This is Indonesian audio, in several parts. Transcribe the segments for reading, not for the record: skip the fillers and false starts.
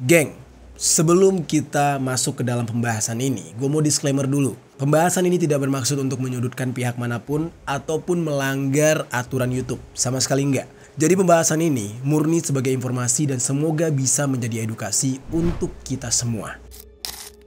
Geng, sebelum kita masuk ke dalam pembahasan ini, gue mau disclaimer dulu. Pembahasan ini tidak bermaksud untuk menyudutkan pihak manapun ataupun melanggar aturan YouTube. Sama sekali enggak. Jadi pembahasan ini murni sebagai informasi dan semoga bisa menjadi edukasi untuk kita semua.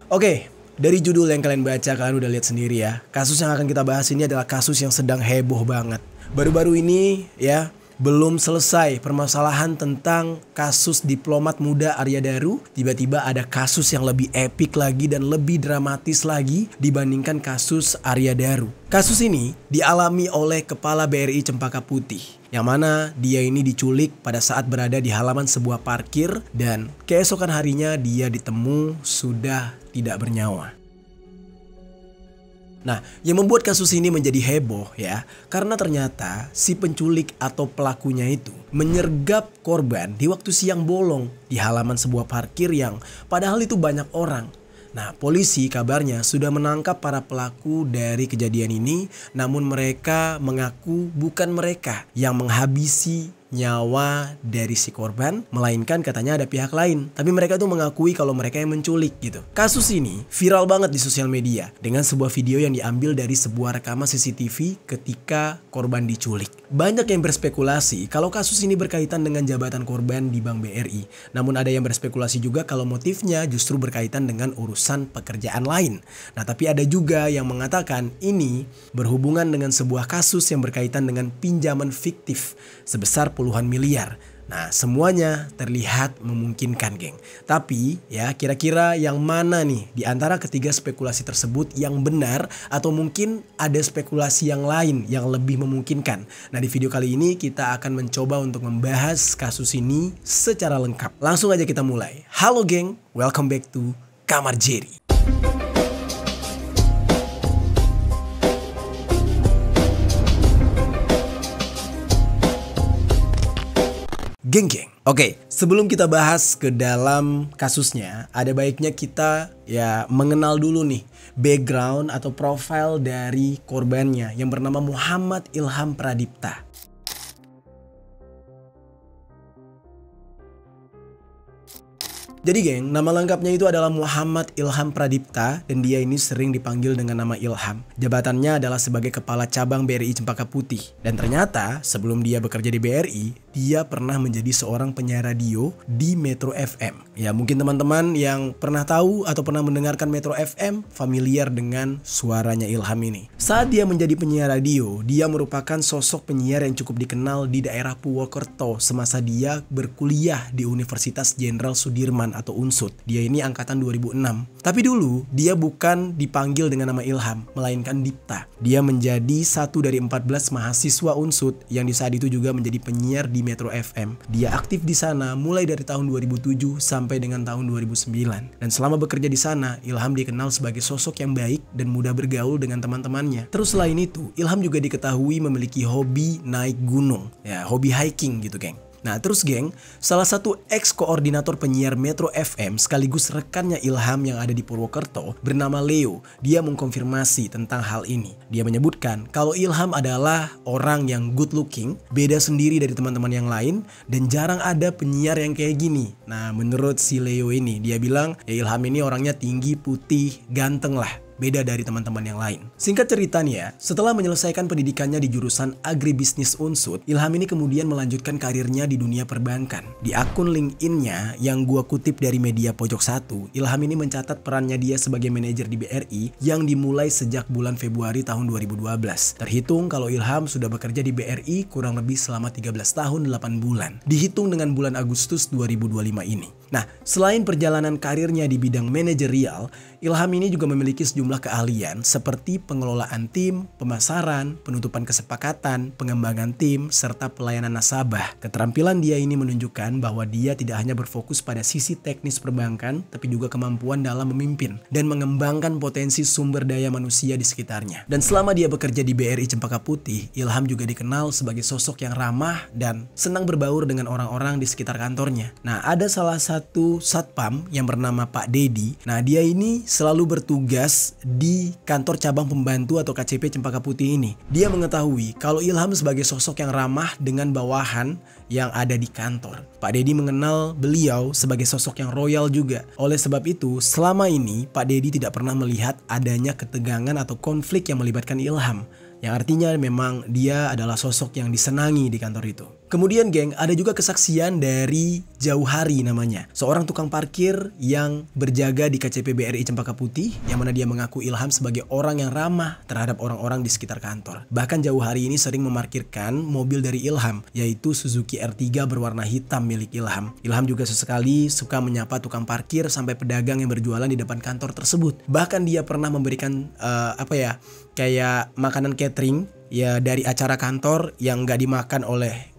Oke, dari judul yang kalian baca, kalian udah lihat sendiri ya. Kasus yang akan kita bahas ini adalah kasus yang sedang heboh banget. Baru-baru ini ya, belum selesai permasalahan tentang kasus diplomat muda Arya Daru. Tiba-tiba ada kasus yang lebih epik lagi dan lebih dramatis lagi dibandingkan kasus Arya Daru. Kasus ini dialami oleh Kepala BRI Cempaka Putih, yang mana dia ini diculik pada saat berada di halaman sebuah parkir dan keesokan harinya dia ditemu sudah tidak bernyawa. Nah, yang membuat kasus ini menjadi heboh ya, karena ternyata si penculik atau pelakunya itu menyergap korban di waktu siang bolong di halaman sebuah parkir yang padahal itu banyak orang. Nah, polisi kabarnya sudah menangkap para pelaku dari kejadian ini, namun mereka mengaku bukan mereka yang menghabisi nyawa dari si korban, melainkan katanya ada pihak lain. Tapi mereka tuh mengakui kalau mereka yang menculik gitu. Kasus ini viral banget di sosial media dengan sebuah video yang diambil dari sebuah rekaman CCTV ketika korban diculik. Banyak yang berspekulasi kalau kasus ini berkaitan dengan jabatan korban di Bank BRI. Namun ada yang berspekulasi juga kalau motifnya justru berkaitan dengan urusan pekerjaan lain. Nah, tapi ada juga yang mengatakan ini berhubungan dengan sebuah kasus yang berkaitan dengan pinjaman fiktif sebesar puluhan miliar. Nah, semuanya terlihat memungkinkan, geng. Tapi ya, kira-kira yang mana nih di antara ketiga spekulasi tersebut yang benar, atau mungkin ada spekulasi yang lain yang lebih memungkinkan? Nah, di video kali ini kita akan mencoba untuk membahas kasus ini secara lengkap. Langsung aja kita mulai. Halo geng, welcome back to Kamar Jerry. Geng. Oke, sebelum kita bahas ke dalam kasusnya, ada baiknya kita ya mengenal dulu nih background atau profil dari korbannya yang bernama Muhammad Ilham Pradipta. Jadi geng, nama lengkapnya itu adalah Muhammad Ilham Pradipta dan dia ini sering dipanggil dengan nama Ilham. Jabatannya adalah sebagai Kepala Cabang BRI Cempaka Putih. Dan ternyata sebelum dia bekerja di BRI, dia pernah menjadi seorang penyiar radio di Metro FM. Ya, mungkin teman-teman yang pernah tahu atau pernah mendengarkan Metro FM familiar dengan suaranya Ilham ini. Saat dia menjadi penyiar radio, dia merupakan sosok penyiar yang cukup dikenal di daerah Purwokerto semasa dia berkuliah di Universitas Jenderal Sudirman atau UNSUD. Dia ini angkatan 2006. Tapi dulu dia bukan dipanggil dengan nama Ilham, melainkan Dipta. Dia menjadi satu dari 14 mahasiswa UNSUD yang di saat itu juga menjadi penyiar di Metro FM. Dia aktif di sana mulai dari tahun 2007 sampai dengan tahun 2009. Dan selama bekerja di sana, Ilham dikenal sebagai sosok yang baik dan mudah bergaul dengan teman-temannya. Terus selain itu, Ilham juga diketahui memiliki hobi naik gunung, ya, hobi hiking gitu, geng. Nah terus geng, salah satu ex-koordinator penyiar Metro FM sekaligus rekannya Ilham yang ada di Purwokerto bernama Leo. Dia mengkonfirmasi tentang hal ini. Dia menyebutkan kalau Ilham adalah orang yang good looking, beda sendiri dari teman-teman yang lain, dan jarang ada penyiar yang kayak gini. Nah menurut si Leo ini, dia bilang ya Ilham ini orangnya tinggi, putih, ganteng lah. Beda dari teman-teman yang lain. Singkat ceritanya, setelah menyelesaikan pendidikannya di jurusan Agribisnis UNSUD, Ilham ini kemudian melanjutkan karirnya di dunia perbankan. Di akun LinkedIn-nya yang gua kutip dari media Pojok 1, Ilham ini mencatat perannya dia sebagai manajer di BRI yang dimulai sejak bulan Februari tahun 2012. Terhitung kalau Ilham sudah bekerja di BRI kurang lebih selama 13 tahun 8 bulan. Dihitung dengan bulan Agustus 2025 ini. Nah, selain perjalanan karirnya di bidang manajerial, Ilham ini juga memiliki sejumlah keahlian seperti pengelolaan tim, pemasaran, penutupan kesepakatan, pengembangan tim, serta pelayanan nasabah. Keterampilan dia ini menunjukkan bahwa dia tidak hanya berfokus pada sisi teknis perbankan, tapi juga kemampuan dalam memimpin dan mengembangkan potensi sumber daya manusia di sekitarnya. Dan selama dia bekerja di BRI Cempaka Putih, Ilham juga dikenal sebagai sosok yang ramah dan senang berbaur dengan orang-orang di sekitar kantornya. Nah, ada salah satu satu satpam yang bernama Pak Dedi. Nah, dia ini selalu bertugas di kantor cabang pembantu atau KCP Cempaka Putih ini. Dia mengetahui kalau Ilham sebagai sosok yang ramah dengan bawahan yang ada di kantor. Pak Dedi mengenal beliau sebagai sosok yang royal juga. Oleh sebab itu, selama ini Pak Dedi tidak pernah melihat adanya ketegangan atau konflik yang melibatkan Ilham. Yang artinya memang dia adalah sosok yang disenangi di kantor itu. Kemudian geng, ada juga kesaksian dari Jauhari namanya. Seorang tukang parkir yang berjaga di KCP BRI Cempaka Putih, yang mana dia mengaku Ilham sebagai orang yang ramah terhadap orang-orang di sekitar kantor. Bahkan Jauhari ini sering memarkirkan mobil dari Ilham, yaitu Suzuki R3 berwarna hitam milik Ilham. Ilham juga sesekali suka menyapa tukang parkir sampai pedagang yang berjualan di depan kantor tersebut. Bahkan dia pernah memberikan kayak makanan catering ya dari acara kantor yang nggak dimakan oleh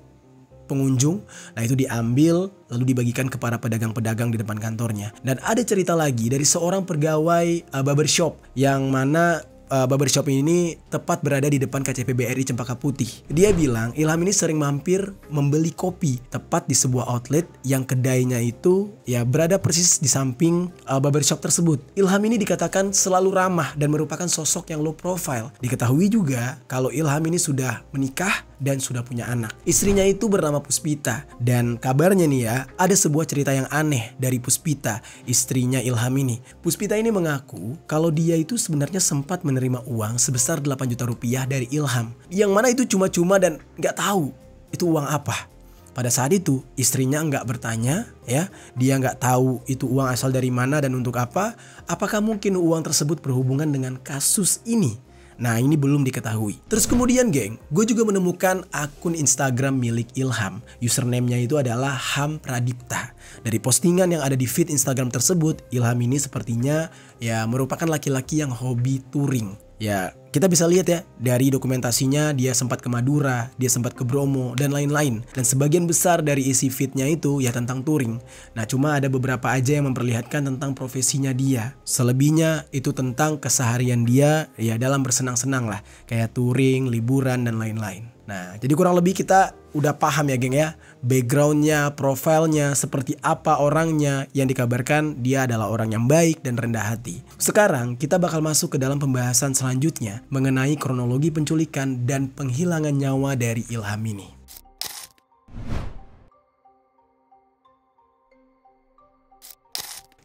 pengunjung. Nah, itu diambil lalu dibagikan kepada pedagang-pedagang di depan kantornya. Dan ada cerita lagi dari seorang pegawai barbershop yang mana barbershop ini tepat berada di depan KCP BRI Cempaka Putih. Dia bilang Ilham ini sering mampir membeli kopi tepat di sebuah outlet yang kedainya itu ya berada persis di samping barbershop tersebut. Ilham ini dikatakan selalu ramah dan merupakan sosok yang low profile. Diketahui juga kalau Ilham ini sudah menikah dan sudah punya anak. Istrinya itu bernama Puspita, dan kabarnya nih ya, ada sebuah cerita yang aneh dari Puspita, istrinya Ilham ini. Puspita ini mengaku kalau dia itu sebenarnya sempat menerima uang sebesar 8 juta rupiah dari Ilham, yang mana itu cuma-cuma dan nggak tahu itu uang apa. Pada saat itu istrinya nggak bertanya ya, dia nggak tahu itu uang asal dari mana dan untuk apa. Apakah mungkin uang tersebut berhubungan dengan kasus ini? Nah, ini belum diketahui. Terus kemudian geng, gue juga menemukan akun Instagram milik Ilham. Username-nya itu adalah Ham Pradipta. Dari postingan yang ada di feed Instagram tersebut, Ilham ini sepertinya ya merupakan laki-laki yang hobi touring. Ya, kita bisa lihat ya, dari dokumentasinya dia sempat ke Madura, dia sempat ke Bromo, dan lain-lain. Dan sebagian besar dari isi feednya itu ya tentang touring. Nah, cuma ada beberapa aja yang memperlihatkan tentang profesinya dia. Selebihnya itu tentang keseharian dia ya dalam bersenang-senang lah. Kayak touring, liburan, dan lain-lain. Nah, jadi kurang lebih kita udah paham ya geng ya, backgroundnya, profilnya, seperti apa orangnya. Yang dikabarkan dia adalah orang yang baik dan rendah hati. Sekarang kita bakal masuk ke dalam pembahasan selanjutnya mengenai kronologi penculikan dan penghilangan nyawa dari Ilham ini.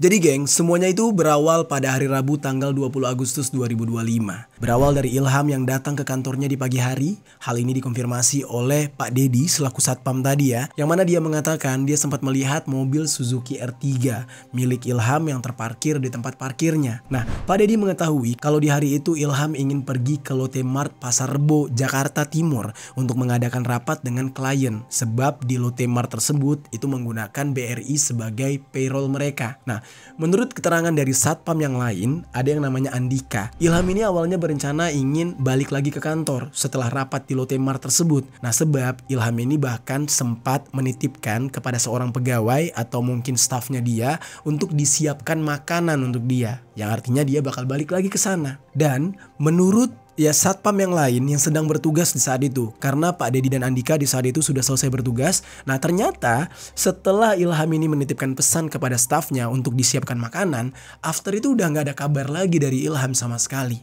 Jadi geng, semuanya itu berawal pada hari Rabu tanggal 20 Agustus 2025. Berawal dari Ilham yang datang ke kantornya di pagi hari. Hal ini dikonfirmasi oleh Pak Dedi selaku satpam tadi ya. Yang mana dia mengatakan dia sempat melihat mobil Suzuki R3 milik Ilham yang terparkir di tempat parkirnya. Nah, Pak Dedi mengetahui kalau di hari itu Ilham ingin pergi ke Lotte Mart Pasar Rebo, Jakarta Timur untuk mengadakan rapat dengan klien. Sebab di Lotte Mart tersebut itu menggunakan BRI sebagai payroll mereka. Nah, menurut keterangan dari satpam yang lain, ada yang namanya Andika. Ilham ini awalnya berencana ingin balik lagi ke kantor setelah rapat di Lotte Mart tersebut. Nah, sebab Ilham ini bahkan sempat menitipkan kepada seorang pegawai atau mungkin stafnya dia untuk disiapkan makanan untuk dia. Yang artinya dia bakal balik lagi ke sana. Dan menurut ya satpam yang lain yang sedang bertugas di saat itu, karena Pak Dedi dan Andika di saat itu sudah selesai bertugas. Nah, ternyata setelah Ilham ini menitipkan pesan kepada stafnya untuk disiapkan makanan, after itu udah nggak ada kabar lagi dari Ilham sama sekali.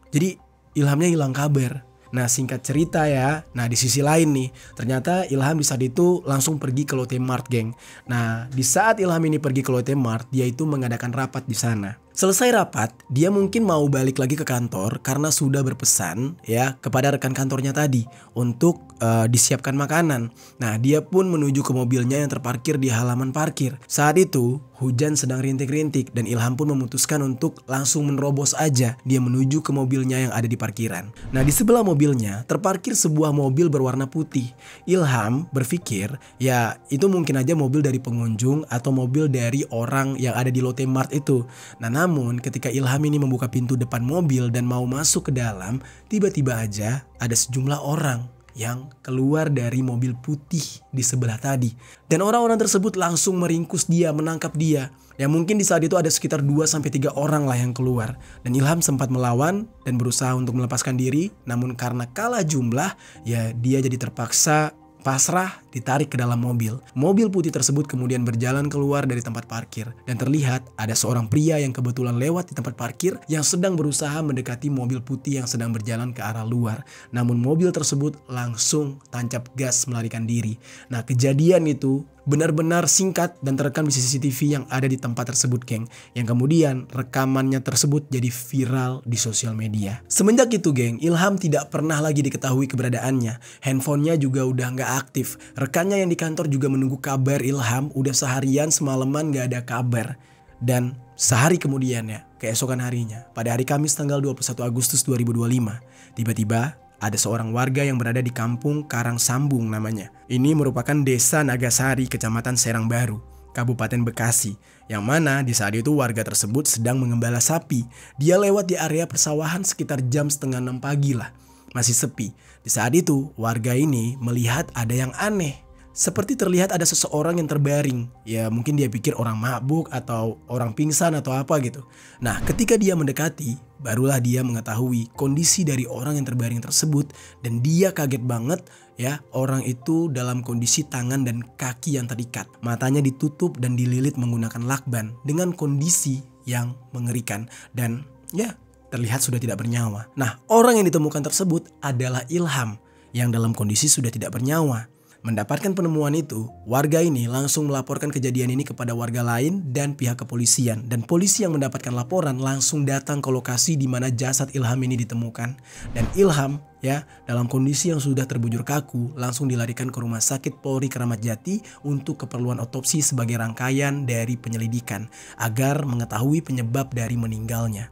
Jadi Ilhamnya hilang kabar. Nah, singkat cerita ya, nah di sisi lain nih, ternyata Ilham di saat itu langsung pergi ke Lotte Mart geng. Nah, di saat Ilham ini pergi ke Lotte Mart, dia itu mengadakan rapat di sana. Selesai rapat, dia mungkin mau balik lagi ke kantor karena sudah berpesan ya kepada rekan kantornya tadi untuk disiapkan makanan. Nah, dia pun menuju ke mobilnya yang terparkir di halaman parkir. Saat itu hujan sedang rintik-rintik dan Ilham pun memutuskan untuk langsung menerobos aja. Dia menuju ke mobilnya yang ada di parkiran. Nah, di sebelah mobilnya terparkir sebuah mobil berwarna putih. Ilham berpikir ya itu mungkin aja mobil dari pengunjung atau mobil dari orang yang ada di Lotte Mart itu. Nah, namun ketika Ilham ini membuka pintu depan mobil dan mau masuk ke dalam, tiba-tiba aja ada sejumlah orang yang keluar dari mobil putih di sebelah tadi. Dan orang-orang tersebut langsung meringkus dia, menangkap dia. Ya mungkin di saat itu ada sekitar 2-3 orang lah yang keluar. Dan Ilham sempat melawan dan berusaha untuk melepaskan diri. Namun karena kalah jumlah, ya dia jadi terpaksa pasrah, ditarik ke dalam mobil. Mobil putih tersebut kemudian berjalan keluar dari tempat parkir dan terlihat ada seorang pria yang kebetulan lewat di tempat parkir yang sedang berusaha mendekati mobil putih yang sedang berjalan ke arah luar. Namun mobil tersebut langsung tancap gas melarikan diri. Nah, kejadian itu benar-benar singkat dan terekam di CCTV yang ada di tempat tersebut, geng. Yang kemudian rekamannya tersebut jadi viral di sosial media. Semenjak itu, geng, Ilham tidak pernah lagi diketahui keberadaannya. Handphonenya juga udah nggak aktif. Rekannya yang di kantor juga menunggu kabar Ilham. Udah seharian semalaman nggak ada kabar. Dan sehari kemudian ya, keesokan harinya, pada hari Kamis tanggal 21 Agustus 2025, tiba-tiba ada seorang warga yang berada di kampung Karangsambung namanya. Ini merupakan desa Nagasari, kecamatan Serang Baru, Kabupaten Bekasi. Yang mana di saat itu warga tersebut sedang mengembala sapi. Dia lewat di area persawahan sekitar jam setengah 6 pagi lah. Masih sepi. Di saat itu warga ini melihat ada yang aneh. Seperti terlihat ada seseorang yang terbaring. Ya mungkin dia pikir orang mabuk atau orang pingsan atau apa gitu. Nah, ketika dia mendekati, barulah dia mengetahui kondisi dari orang yang terbaring tersebut. Dan dia kaget banget ya, orang itu dalam kondisi tangan dan kaki yang terikat. Matanya ditutup dan dililit menggunakan lakban dengan kondisi yang mengerikan. Dan ya, terlihat sudah tidak bernyawa. Nah, orang yang ditemukan tersebut adalah Ilham yang dalam kondisi sudah tidak bernyawa. Mendapatkan penemuan itu, warga ini langsung melaporkan kejadian ini kepada warga lain dan pihak kepolisian. Dan polisi yang mendapatkan laporan langsung datang ke lokasi di mana jasad Ilham ini ditemukan. Dan Ilham ya dalam kondisi yang sudah terbujur kaku langsung dilarikan ke Rumah Sakit Polri Kramat Jati untuk keperluan otopsi sebagai rangkaian dari penyelidikan agar mengetahui penyebab dari meninggalnya.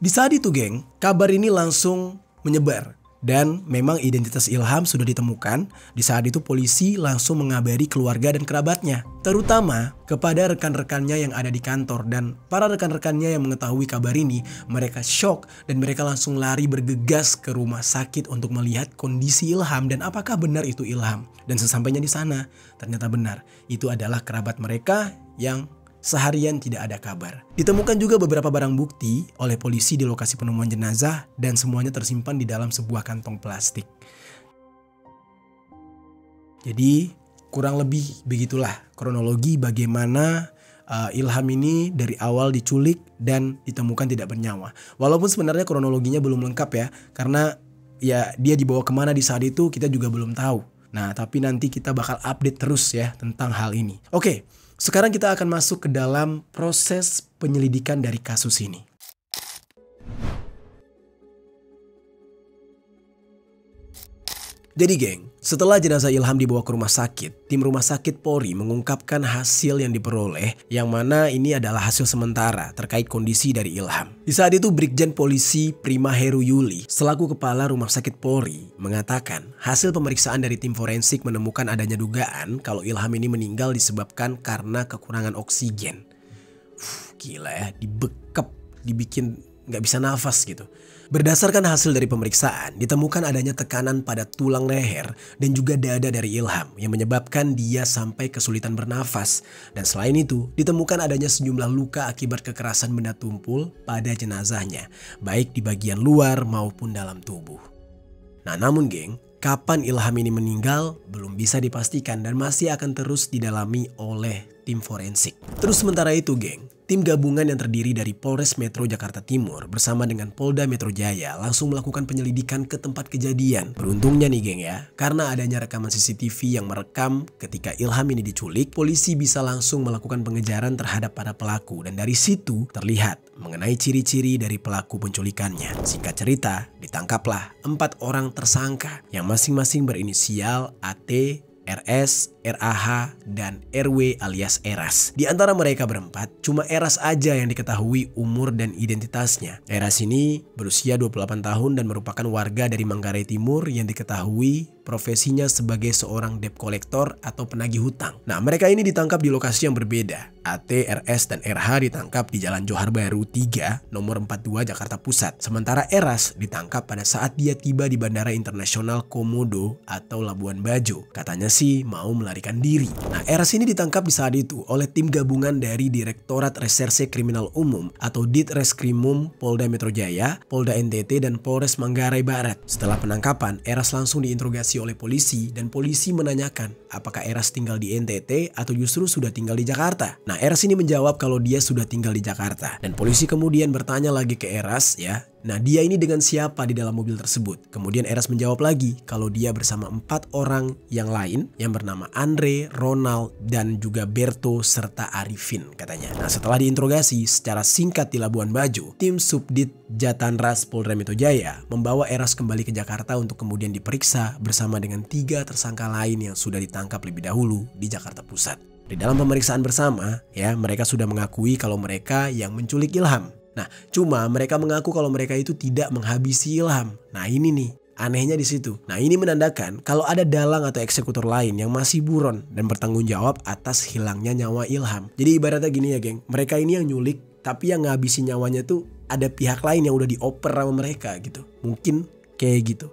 Di saat itu, geng, kabar ini langsung menyebar. Dan memang identitas Ilham sudah ditemukan. Di saat itu polisi langsung mengabari keluarga dan kerabatnya, terutama kepada rekan-rekannya yang ada di kantor. Dan para rekan-rekannya yang mengetahui kabar ini, mereka shock dan mereka langsung lari bergegas ke rumah sakit untuk melihat kondisi Ilham dan apakah benar itu Ilham. Dan sesampainya di sana, ternyata benar itu adalah kerabat mereka yang seharian tidak ada kabar. Ditemukan juga beberapa barang bukti oleh polisi di lokasi penemuan jenazah dan semuanya tersimpan di dalam sebuah kantong plastik. Jadi kurang lebih begitulah kronologi bagaimana Ilham ini dari awal diculik dan ditemukan tidak bernyawa. Walaupun sebenarnya kronologinya belum lengkap ya, karena ya dia dibawa kemana di saat itu kita juga belum tahu. Nah, tapi nanti kita bakal update terus ya tentang hal ini. Oke. Sekarang kita akan masuk ke dalam proses penyelidikan dari kasus ini. Jadi geng, setelah jenazah Ilham dibawa ke rumah sakit, tim rumah sakit Polri mengungkapkan hasil yang diperoleh, yang mana ini adalah hasil sementara terkait kondisi dari Ilham. Di saat itu Brigjen Polisi Prima Heru Yuli selaku kepala rumah sakit Polri mengatakan hasil pemeriksaan dari tim forensik menemukan adanya dugaan kalau Ilham ini meninggal disebabkan karena kekurangan oksigen. Gila ya, dibekep, dibikin nggak bisa nafas gitu. Berdasarkan hasil dari pemeriksaan, ditemukan adanya tekanan pada tulang leher dan juga dada dari Ilham yang menyebabkan dia sampai kesulitan bernafas. Dan selain itu, ditemukan adanya sejumlah luka akibat kekerasan benda tumpul pada jenazahnya, baik di bagian luar maupun dalam tubuh. Nah, namun geng, kapan Ilham ini meninggal belum bisa dipastikan dan masih akan terus didalami oleh tim forensik. Terus sementara itu geng, tim gabungan yang terdiri dari Polres Metro Jakarta Timur bersama dengan Polda Metro Jaya langsung melakukan penyelidikan ke tempat kejadian. Beruntungnya nih geng ya, karena adanya rekaman CCTV yang merekam ketika Ilham ini diculik, polisi bisa langsung melakukan pengejaran terhadap para pelaku dan dari situ terlihat mengenai ciri-ciri dari pelaku penculikannya. Singkat cerita, ditangkaplah 4 orang tersangka yang masing-masing berinisial AT, RS, RAH, dan RW alias Eras. Di antara mereka berempat, cuma Eras aja yang diketahui umur dan identitasnya. Eras ini berusia 28 tahun dan merupakan warga dari Manggarai Timur yang diketahui profesinya sebagai seorang debt collector atau penagih hutang. Nah, mereka ini ditangkap di lokasi yang berbeda. AT, RS, dan RH ditangkap di Jalan Johar Baru 3, nomor 42 Jakarta Pusat. Sementara Eras ditangkap pada saat dia tiba di Bandara Internasional Komodo atau Labuan Bajo. Katanya sih mau melarikan diri. Nah, Eras ini ditangkap di saat itu oleh tim gabungan dari Direktorat Reserse Kriminal Umum atau Ditreskrimum Polda Metro Jaya, Polda NTT, dan Polres Manggarai Barat. Setelah penangkapan, Eras langsung diinterogasi oleh polisi dan polisi menanyakan apakah Eras tinggal di NTT atau justru sudah tinggal di Jakarta. Nah, Eras ini menjawab kalau dia sudah tinggal di Jakarta. Dan polisi kemudian bertanya lagi ke Eras ya. Nah, dia ini dengan siapa di dalam mobil tersebut? Kemudian Eras menjawab lagi kalau dia bersama 4 orang yang lain yang bernama Andre, Ronald, dan juga Berto serta Arifin katanya. Nah, setelah diinterogasi secara singkat di Labuan Bajo, tim Subdit Jatanras Polda Metro Jaya membawa Eras kembali ke Jakarta untuk kemudian diperiksa bersama dengan 3 tersangka lain yang sudah ditangkap lebih dahulu di Jakarta Pusat. Di dalam pemeriksaan bersama, ya, mereka sudah mengakui kalau mereka yang menculik Ilham. Nah, cuma mereka mengaku kalau mereka itu tidak menghabisi Ilham. Nah, ini nih, anehnya di situ. Nah, ini menandakan kalau ada dalang atau eksekutor lain yang masih buron dan bertanggung jawab atas hilangnya nyawa Ilham. Jadi ibaratnya gini ya, geng. Mereka ini yang nyulik, tapi yang ngabisin nyawanya tuh ada pihak lain yang udah dioper sama mereka gitu. Mungkin kayak gitu.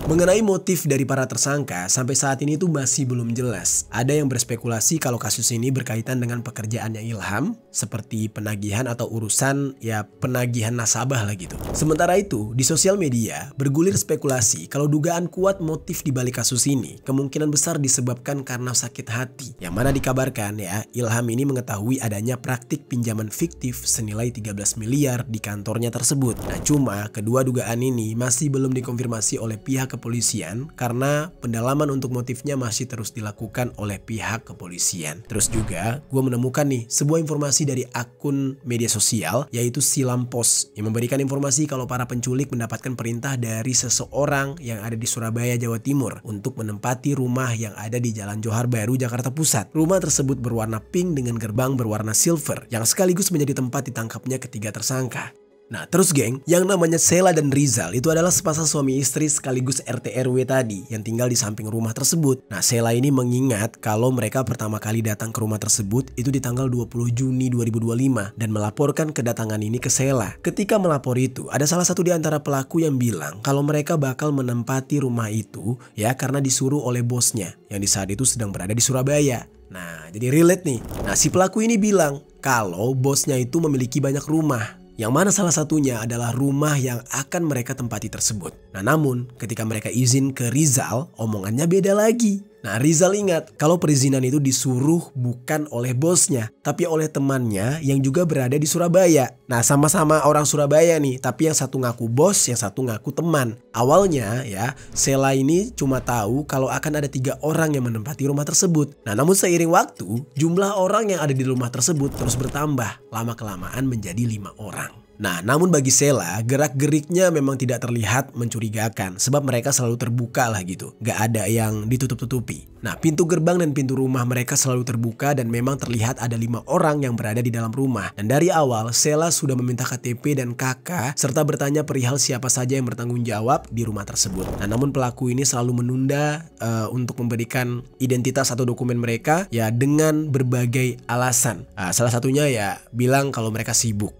Mengenai motif dari para tersangka, sampai saat ini tuh masih belum jelas. Ada yang berspekulasi kalau kasus ini berkaitan dengan pekerjaannya Ilham, seperti penagihan atau urusan ya penagihan nasabah lah gitu. Sementara itu, di sosial media bergulir spekulasi kalau dugaan kuat motif di balik kasus ini kemungkinan besar disebabkan karena sakit hati. Yang mana dikabarkan ya, Ilham ini mengetahui adanya praktik pinjaman fiktif senilai 13 miliar di kantornya tersebut. Nah, cuma kedua dugaan ini masih belum dikonfirmasi oleh pihak kepolisian karena pendalaman untuk motifnya masih terus dilakukan oleh pihak kepolisian. Terus juga gue menemukan nih sebuah informasi dari akun media sosial yaitu Silampos yang memberikan informasi kalau para penculik mendapatkan perintah dari seseorang yang ada di Surabaya, Jawa Timur untuk menempati rumah yang ada di Jalan Johar Baru, Jakarta Pusat. Rumah tersebut berwarna pink dengan gerbang berwarna silver yang sekaligus menjadi tempat ditangkapnya ketiga tersangka. Nah, terus geng, yang namanya Sela dan Rizal itu adalah sepasang suami istri sekaligus RT RW tadi yang tinggal di samping rumah tersebut. Nah, Sela ini mengingat kalau mereka pertama kali datang ke rumah tersebut itu di tanggal 20 Juni 2025 dan melaporkan kedatangan ini ke Sela. Ketika melapor itu, ada salah satu di antara pelaku yang bilang kalau mereka bakal menempati rumah itu ya karena disuruh oleh bosnya yang di saat itu sedang berada di Surabaya. Nah, jadi relate nih. Nah, si pelaku ini bilang kalau bosnya itu memiliki banyak rumah. Yang mana salah satunya adalah rumah yang akan mereka tempati tersebut. Nah, namun ketika mereka izin ke Rizal, omongannya beda lagi. Nah, Rizal ingat kalau perizinan itu disuruh bukan oleh bosnya, tapi oleh temannya yang juga berada di Surabaya. Nah, sama-sama orang Surabaya nih, tapi yang satu ngaku bos, yang satu ngaku teman. Awalnya ya, Sela ini cuma tahu kalau akan ada 3 orang yang menempati rumah tersebut. Nah, namun seiring waktu, jumlah orang yang ada di rumah tersebut terus bertambah. Lama-kelamaan menjadi 5 orang. Nah, namun bagi Sela, gerak-geriknya memang tidak terlihat mencurigakan sebab mereka selalu terbuka lah gitu. Gak ada yang ditutup-tutupi. Nah, pintu gerbang dan pintu rumah mereka selalu terbuka dan memang terlihat ada 5 orang yang berada di dalam rumah. Dan dari awal, Sela sudah meminta KTP dan KK serta bertanya perihal siapa saja yang bertanggung jawab di rumah tersebut. Nah, namun pelaku ini selalu menunda untuk memberikan identitas atau dokumen mereka ya dengan berbagai alasan. Salah satunya ya bilang kalau mereka sibuk.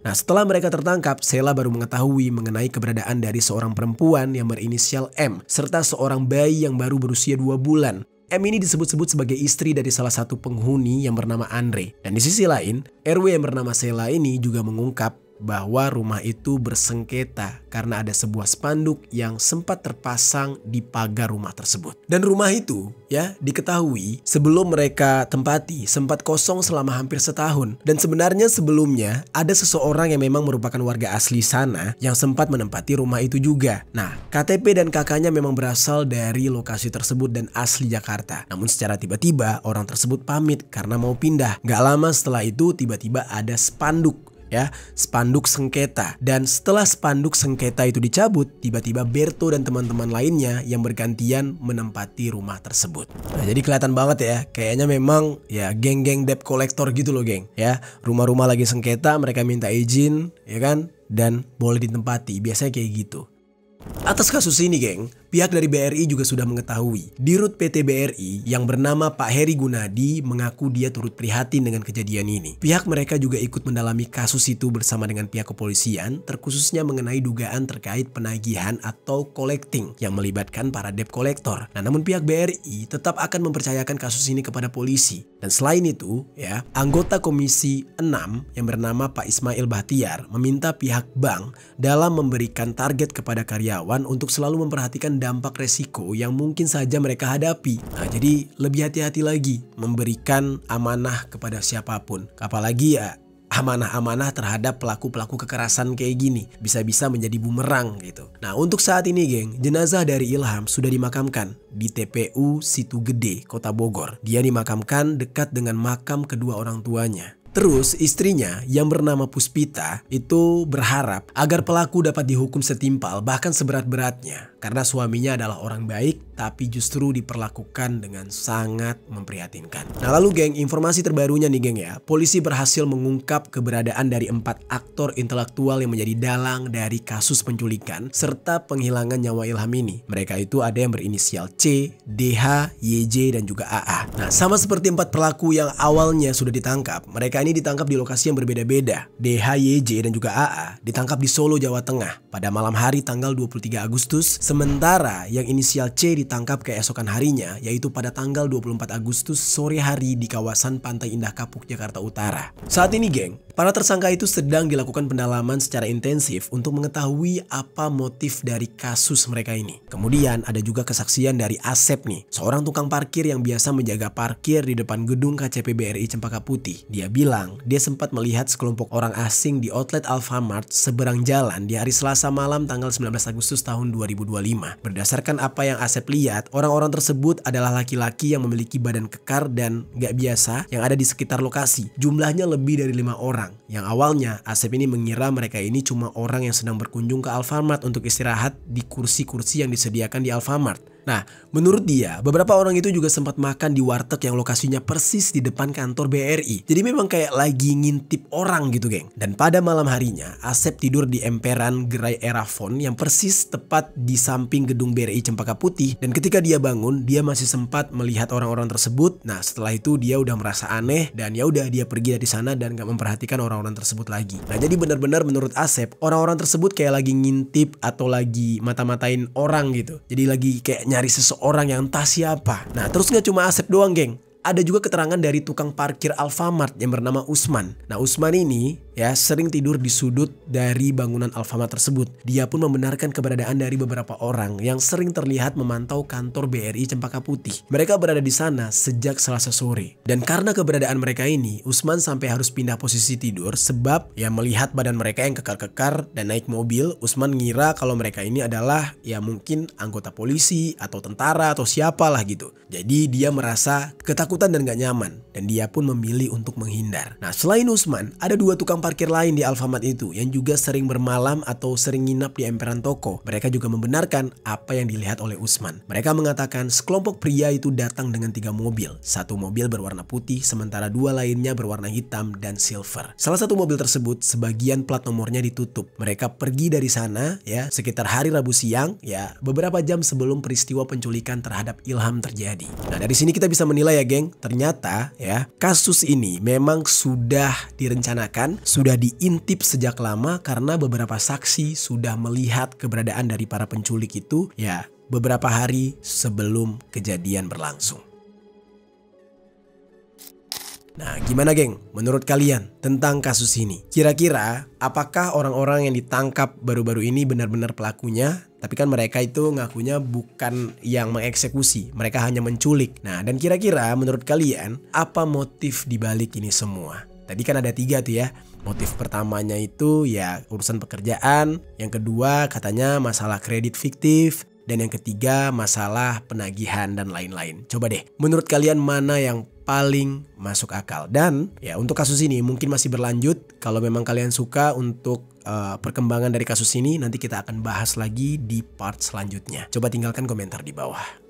Nah, setelah mereka tertangkap, Sela baru mengetahui mengenai keberadaan dari seorang perempuan yang berinisial M, serta seorang bayi yang baru berusia 2 bulan. M ini disebut-sebut sebagai istri dari salah satu penghuni yang bernama Andre. Dan di sisi lain, RW yang bernama Sela ini juga mengungkap bahwa rumah itu bersengketa karena ada sebuah spanduk yang sempat terpasang di pagar rumah tersebut. Dan rumah itu ya diketahui sebelum mereka tempati sempat kosong selama hampir setahun. Dan sebenarnya sebelumnya ada seseorang yang memang merupakan warga asli sana yang sempat menempati rumah itu juga. Nah, KTP dan KK-nya memang berasal dari lokasi tersebut dan asli Jakarta. Namun secara tiba-tiba orang tersebut pamit karena mau pindah. Gak lama setelah itu tiba-tiba ada spanduk. Ya, spanduk sengketa. Dan setelah spanduk sengketa itu dicabut, tiba-tiba Berto dan teman-teman lainnya yang bergantian menempati rumah tersebut. Nah, jadi kelihatan banget ya, kayaknya memang ya geng-geng debt collector gitu loh, geng. Ya, rumah-rumah lagi sengketa, mereka minta izin, ya kan, dan boleh ditempati. Biasanya kayak gitu. Atas kasus ini, geng, pihak dari BRI juga sudah mengetahui. Dirut PT BRI yang bernama Pak Heri Gunadi mengaku dia turut prihatin dengan kejadian ini. Pihak mereka juga ikut mendalami kasus itu bersama dengan pihak kepolisian, terkhususnya mengenai dugaan terkait penagihan atau collecting yang melibatkan para debt collector. Nah, namun pihak BRI tetap akan mempercayakan kasus ini kepada polisi. Dan selain itu, ya, anggota Komisi 6 yang bernama Pak Ismail Bahtiar meminta pihak bank dalam memberikan target kepada karyawan untuk selalu memperhatikan dampak resiko yang mungkin saja mereka hadapi. Nah, jadi lebih hati-hati lagi memberikan amanah kepada siapapun. Apalagi ya amanah-amanah terhadap pelaku-pelaku kekerasan kayak gini bisa-bisa menjadi bumerang gitu. Nah, untuk saat ini geng, jenazah dari Ilham sudah dimakamkan di TPU Situ Gede, Kota Bogor. Dia dimakamkan dekat dengan makam kedua orang tuanya. Terus istrinya yang bernama Puspita itu berharap agar pelaku dapat dihukum setimpal bahkan seberat-beratnya. Karena suaminya adalah orang baik tapi justru diperlakukan dengan sangat memprihatinkan. Nah, lalu geng, informasi terbarunya nih geng ya. Polisi berhasil mengungkap keberadaan dari 4 aktor intelektual yang menjadi dalang dari kasus penculikan serta penghilangan nyawa Ilham ini. Mereka itu ada yang berinisial C, DH, YJ dan juga AA. Nah, sama seperti 4 pelaku yang awalnya sudah ditangkap, mereka ini ditangkap di lokasi yang berbeda-beda. DH, YJ dan juga AA ditangkap di Solo, Jawa Tengah pada malam hari tanggal 23 Agustus. Sementara yang inisial C ditangkap keesokan harinya, yaitu pada tanggal 24 Agustus sore hari di kawasan Pantai Indah Kapuk, Jakarta Utara. Saat ini geng, para tersangka itu sedang dilakukan pendalaman secara intensif untuk mengetahui apa motif dari kasus mereka ini. Kemudian ada juga kesaksian dari Asep nih, seorang tukang parkir yang biasa menjaga parkir di depan gedung KCP BRI Cempaka Putih. Dia bilang dia sempat melihat sekelompok orang asing di outlet Alfamart seberang jalan di hari Selasa malam tanggal 19 Agustus tahun 2025. Berdasarkan apa yang Asep lihat, orang-orang tersebut adalah laki-laki yang memiliki badan kekar dan gak biasa yang ada di sekitar lokasi. Jumlahnya lebih dari 5 orang. Yang awalnya Asep ini mengira mereka ini cuma orang yang sedang berkunjung ke Alfamart untuk istirahat di kursi-kursi yang disediakan di Alfamart. Nah, menurut dia, beberapa orang itu juga sempat makan di warteg yang lokasinya persis di depan kantor BRI. Jadi memang kayak lagi ngintip orang gitu geng. Dan pada malam harinya, Asep tidur di emperan gerai Erafon yang persis tepat di samping gedung BRI Cempaka Putih. Dan ketika dia bangun, dia masih sempat melihat orang-orang tersebut. Nah, setelah itu dia udah merasa aneh dan ya udah dia pergi dari sana dan gak memperhatikan orang-orang tersebut lagi. Nah, jadi benar-benar menurut Asep, orang-orang tersebut kayak lagi ngintip atau lagi mata-matain orang gitu. Jadi lagi kayak nyari seseorang yang entah siapa. Nah, terus gak cuma Asep doang geng. Ada juga keterangan dari tukang parkir Alfamart yang bernama Usman. Nah, Usman ini ya sering tidur di sudut dari bangunan Alfamart tersebut. Dia pun membenarkan keberadaan dari beberapa orang yang sering terlihat memantau kantor BRI Cempaka Putih. Mereka berada di sana sejak Selasa sore. Dan karena keberadaan mereka ini, Usman sampai harus pindah posisi tidur sebab ya melihat badan mereka yang kekar-kekar dan naik mobil, Usman ngira kalau mereka ini adalah ya mungkin anggota polisi atau tentara atau siapalah gitu. Jadi dia merasa ketakutan dan gak nyaman dan dia pun memilih untuk menghindar. Nah, selain Usman, ada 2 tukang parkir lain di Alfamart itu yang juga sering bermalam atau sering nginap di emperan toko. Mereka juga membenarkan apa yang dilihat oleh Usman. Mereka mengatakan sekelompok pria itu datang dengan 3 mobil. 1 mobil berwarna putih, sementara 2 lainnya berwarna hitam dan silver. Salah satu mobil tersebut sebagian plat nomornya ditutup. Mereka pergi dari sana ya sekitar hari Rabu siang ya beberapa jam sebelum peristiwa penculikan terhadap Ilham terjadi. Nah, dari sini kita bisa menilai ya geng, ternyata ya kasus ini memang sudah direncanakan, sudah diintip sejak lama karena beberapa saksi sudah melihat keberadaan dari para penculik itu ya beberapa hari sebelum kejadian berlangsung. Nah, gimana geng menurut kalian tentang kasus ini? Kira-kira apakah orang-orang yang ditangkap baru-baru ini benar-benar pelakunya? Tapi kan mereka itu ngakunya bukan yang mengeksekusi, mereka hanya menculik. Nah, dan kira-kira menurut kalian apa motif dibalik ini semua? Tadi kan ada 3 tuh ya. Motif pertamanya itu ya urusan pekerjaan, yang kedua katanya masalah kredit fiktif, dan yang ketiga masalah penagihan dan lain-lain. Coba deh, menurut kalian mana yang paling masuk akal? Dan ya untuk kasus ini mungkin masih berlanjut. Kalau memang kalian suka untuk perkembangan dari kasus ini, nanti kita akan bahas lagi di part selanjutnya. Coba tinggalkan komentar di bawah.